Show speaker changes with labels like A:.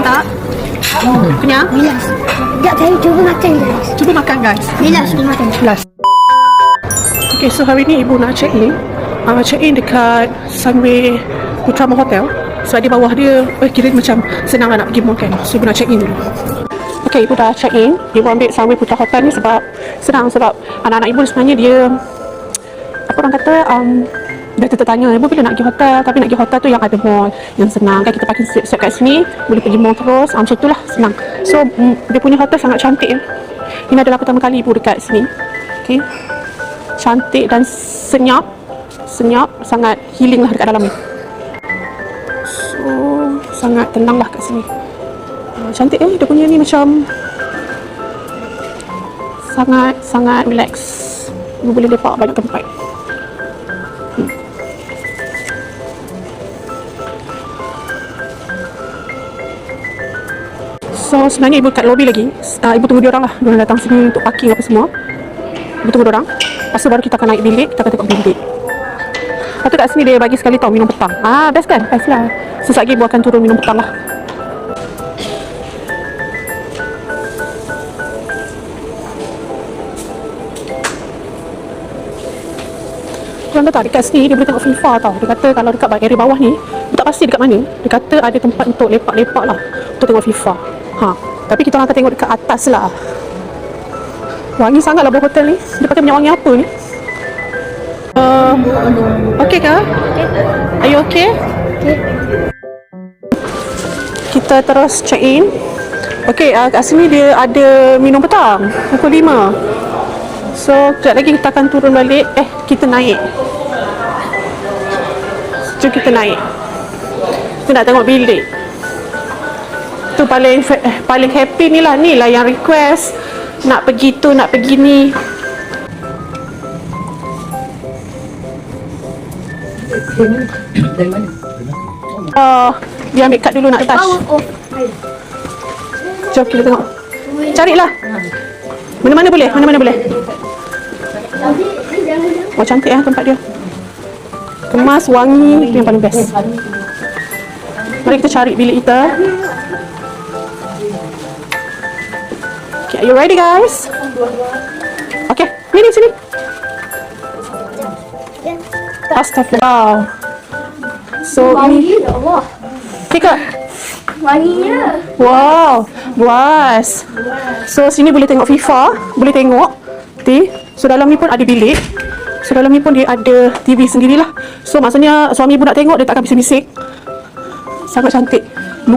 A: tak? Kenyang?
B: Bilas. Sekejap saya cuba makan guys.
A: Cuba makan guys.
B: Bilas cuba makan.
A: Last. Okay, so hari ni ibu nak check in. Check in dekat Sunway Putrama Hotel. So di bawah dia, kira macam senang lah nak pergi mall kan. So ibu nak check in dulu. Okay, ibu dah check in. Ibu ambil Sunway Putra Hotel ni sebab senang, sebab anak-anak ibu sebenarnya dia, apa orang kata, dah tertanya, ibu bila nak pergi hotel, tapi nak pergi hotel tu yang ada mall, yang senang kan, kita parking siap kat sini, boleh pergi mall terus, macam itulah, senang. So dia punya hotel sangat cantik ya. Ini adalah pertama kali ibu dekat sini. Okay, cantik dan senyap, sangat healing lah dekat dalam ni. So sangat tenang lah kat sini. Cantik dia punya ni, macam sangat relax. Ibu boleh lepak banyak tempat. So sebenarnya ibu kat lobby lagi. Ibu tunggu diorang lah. Diorang datang sini untuk parking apa semua. Ibu tunggu diorang. Lepas tu baru kita akan naik bilik. Kita akan tengok bilik. Lepas tu kat sini dia bagi sekali tau minum petang. Best kan? Best lah. Sesaat lagi ibu akan turun minum petang lah. Korang tahu tak, dekat sini dia boleh tengok FIFA tau. Dia kata kalau dekat area bawah ni, tak pasti dekat mana. Dia kata ada tempat untuk lepak-lepak lah, untuk tengok FIFA. Tapi kita orang akan tengok dekat atas lah. Wangi sangat lah buat hotel ni. Dia pakai minyak wangi apa ni? Okay kah? Are you okay? Kita terus check in. Okay, kat sini dia ada minum petang pukul 5. So, sekejap lagi kita akan turun balik. Kita naik. Jom kita naik. Kita nak tengok bilik. Tu paling happy ni lah yang request nak pergi tu, nak pergi ni. Dia ambil kad dulu nak touch. Jom kita tengok. Carilah. Mana-mana boleh, mana-mana boleh. Oh, cantik tempat dia. Kemas, wangi, yang paling best. Mari kita cari bilik kita. Okay, are you ready guys? Okay, ni sini. Astagfirullah. So ini. Okay kak?
B: Wanginya.
A: Wow, luas. So sini boleh tengok FIFA, boleh tengok TV. So dalam ni pun ada bilik. So dalam ni pun dia ada TV sendirilah. So maksudnya suami ibu nak tengok, dia tak akan bising-bising. Sangat cantik.